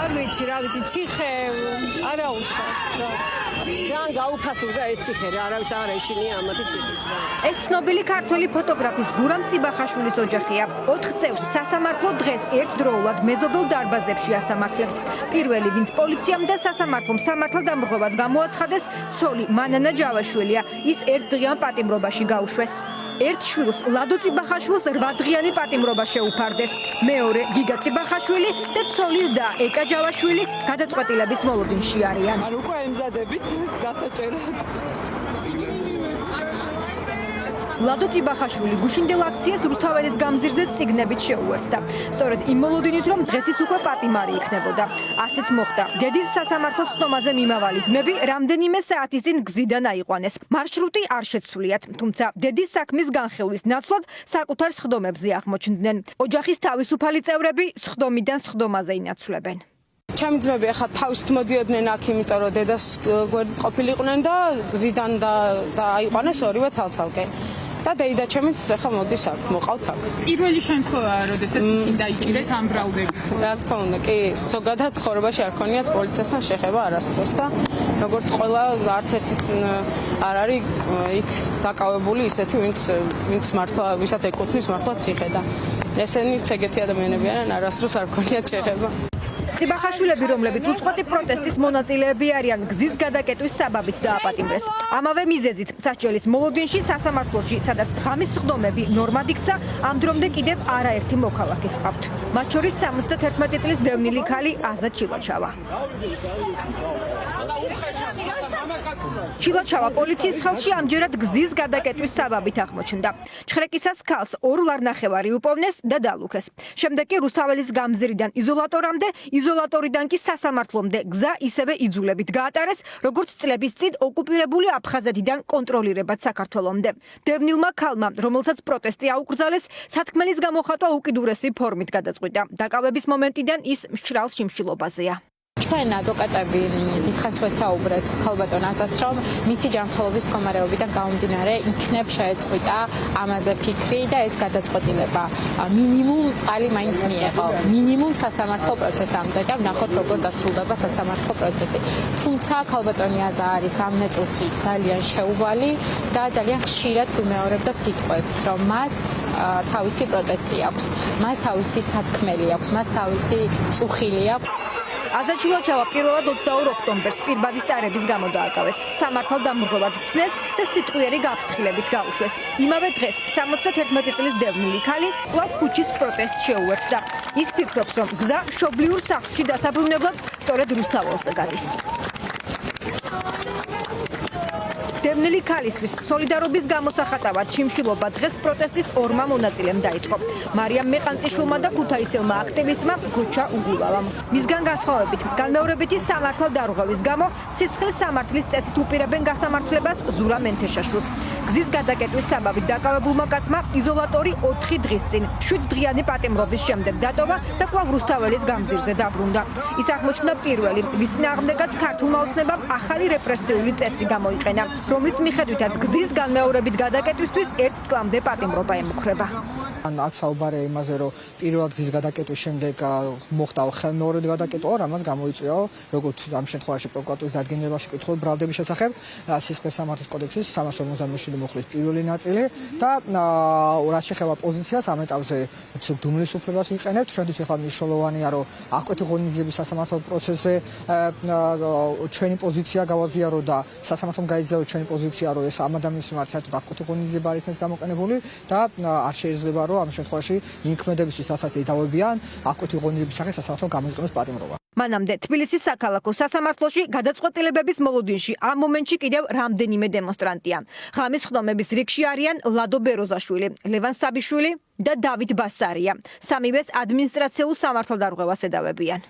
არ ვიცი, რა ვიცი, ციხე არა უშავს რა. ძალიან გაუფასურდა ეს ციხე რა, არავის არ ეშინია ამათი ციხის რა. ეს ცნობილი ქართველი ფოტოგრაფის გურამ წიბახაშვილის ოჯახია. 4 წევს სასამართლო დღეს ერთდროულად მეზობელ დარბაზებში ასამართლებს. პირველი, ვინც პოლიციამ და სასამართლომ სამართალდამრღვევად გამოაცხადეს, ცოლი მანანა ჯავაშვილია. ის ერთდღიან პატიმრობაში გაუშვეს. ერთ შვილს ლადო წიბახაშვილს 8 დღიანი პატიმრობა შეუფარდეს. მეორე გიგა წიბახაშვილი და ცოლის და ეკა ჯავაშვილი გადაწყვეტილების მოლოდინში არიან. უკვე ემზადებით გასაჭერად. ლადო წიბახაშვილი გუშინდელ აქციას რუსთაველის გამზირზე წიგნებით შეუერთდა. სწორედ იმ მოლოდინით, რომ დღეს ის უკვე პატიმარი იქნებოდა. ასეც მოხდა. დედის სასამართლოს ხტომაზე მიმავალი ძმები რამდენიმე საათის წინ გზიდან აიყვანეს. მარშრუტი არ შეცვლიათ, თუმცა დედის საქმის განხილვის ნაცვლად საკუთარ სხდომებზე აღმოჩნდნენ. ოჯახის თავისუფალი წევრები სხდომიდან სხდომაზე ინაცვლებენ. ჩემი ძმები ახლა თავისით მოდიოდნენ აქ, იმიტომ რომ დედას გვერდით ყოფილიყვნენ და გზიდან დააიყვანეს ორივე ცალ-ცალკე. და დეიდა ჩემიც ახლა მოდის აქ, მოყავთ აქ. პირველი შემთხვევაა, როდესაც ისინი დაიჭირეს ამ ბრალდებით. რა თქმა უნდა, კი, ზოგადად ცხოვრებაში არ ქონიათ პოლიციასთან შეხება არასდროს და როგორც ყველა არც ერთი არ არის იქ დაკავებული ისეთი, ვინც მართლა, ვისაც ეკუთვნის მართლა ციხე და ესენიც ეგეთი ადამიანები არიან, არასდროს არ ქონიათ შეხება. წიბახაშვილები, რომლებიც უწყვეტი პროტესტის მონაწილეები არიან, გზის გადაკეტვის საბაბით დააპატიმრეს. ამავე მიზეზით სასჯელის მოლოდინში სასამართლოში, სადაც ღამის სხდომები ნორმად იქცა, ამ დრომდე კიდევ არაერთი მოქალაქე ჰყავთ. მათ შორის 71 წლის დევნილი ქალი აზად ჩილაჩავა. ჩილაჩავა პოლიციის ხელში ამჯერად გზის გადაკეტვის საბაბით აღმოჩნდა. ჩხრეკისას ქალს 2 ლარნახევარი უპოვნეს და დალუქეს. შემდეგ კი რუსთაველის გამზირიდან იზოლატორამდე, იზოლატორიდან კი სასამართლომდე გზა ისევე იძულებით გაატარეს, როგორც წლების წინ ოკუპირებული აფხაზეთიდან კონტროლირებად საქართველომდე. დევნილმა ქალმა, რომელსაც პროტესტი აუკრძალეს, სათქმელის გამოხატვა უკიდურესი ფორმით გადაწყვიტა. დაკავების მომენტიდან ის მშრალ შიმშილობაზეა. ჩვენ ადვოკატები დიდხანს ვესაუბრეთ ქალბატონ აზას, რომ მისი ჯანმრთელობის მდგომარეობიდან გამომდინარე იქნებ შეეწყვიტა ამაზე ფიქრი და ეს გადაწყვეტილება მინიმუმ წყალი მაინც მიეყო. მინიმუმ სასამართლო პროცესამდე და ვნახოთ როგორ დასრულდება სასამართლო პროცესი. თუმცა ქალბატონი აზა არის ამ ნაწილში ძალიან შეუვალი და ძალიან ხშირად გვიმეორებდა სიტყვებს, რომ მას თავისი პროტესტი აქვს, მას თავისი სათქმელი აქვს, მას თავისი წუხილი აქვს. აზა ჩილაჩავა პირველად 22 ოქტომბერს პირბადის ტარების გამო დააკავეს. სამართალდამრღვევად ცნეს და სიტყვიერი გაფრთხილებით გაუშვეს. იმავე დღეს 71 წლის დევნილი ქალი კვლავ ქუჩის პროტესტს შეუერთდა. ის ფიქრობს, რომ გზა მშობლიურ სახლში დასაბრუნებლად სწორედ რუსთაველზე გადის. დევნილი ქალისთვის სოლიდარობის გამოსახატავად შიმშილობა დღეს პროტესტის 2 მონაწილემ დაიწყო. მარიამ მეყანწიშვილმა და ქუთაისელმა აქტივისტმა გოჩა უგულავამ. მისგან განსხვავებით, განმეორებითი სამართალდარღვევის გამო სისხლის სამართლის წესით უპირებენ გასამართლებას ზურა მენთეშაშვილს. გზის გადაკეტვის საბაბით დაკავებულმა კაცმა იზოლატორი 4 დღის წინ 7 დღიანი პატიმრობის შემდეგ დატოვა და კვლავ რუსთაველის გამზირზე დაბრუნდა. ის აღმოჩნდა პირველი, ვის წინააღმდეგაც ქართულმა ოცნებამ ახალი რეპრესიული წესი გამოიყენა, რომლის მიხედვითაც გზის განმეორებით გადაკეტვისთვის 1 წლამდე პატიმრობა ემუქრება. აქ საუბარია იმაზე, რომ პირველად გზის გადაკეტვის შემდეგ მოხდა ხელმეორედ გადაკეტვა, რამაც გამოიწვია, როგორც ამ შემთხვევაში პროკურატურის დადგენილებაში კითხვა ბრალდების შესახებ, სისხლის სამართლის კოდექსის 357 მუხლის პირველი ნაწილი და რაც შეეხება პოზიციას ამ ეტაპზე დუმილის უფლებას ვიყენებთ. ჩვენთვის ახლა მნიშვნელოვანია, რომ აღკვეთი ღონისძიების სასამართლო პროცესზე ჩვენი პოზიცია გავაზიარო და სასამართლომ გაიზიარო ჩვენი პოზიცია, რომ ეს ამ ადამიანის მიმართ საერთოდ აღკვეთი ღონისძიება არ იქნეს გამოყენებული და არ შეიძლება რომ ამ შემთხვევაში იმქმედებისთვის რასაც ედავებიან აღკვეთი ღონისძიების სახით სასამართლომ გამოიყენოს პატიმრობა. მანამდე თბილისის საქალაქო სასამართლოში გადაწყვეტილებების მოლოდინში ამ მომენტში კიდევ რამდენიმე დემონსტრანტია. ღამის ხდომების რიგში არიან ლადო ბეროზაშვილი, ლევან საბიშვილი და დავით ბასარია. სამივეს ადმინისტრაციულ სამართალდარღვევას ედავებიან.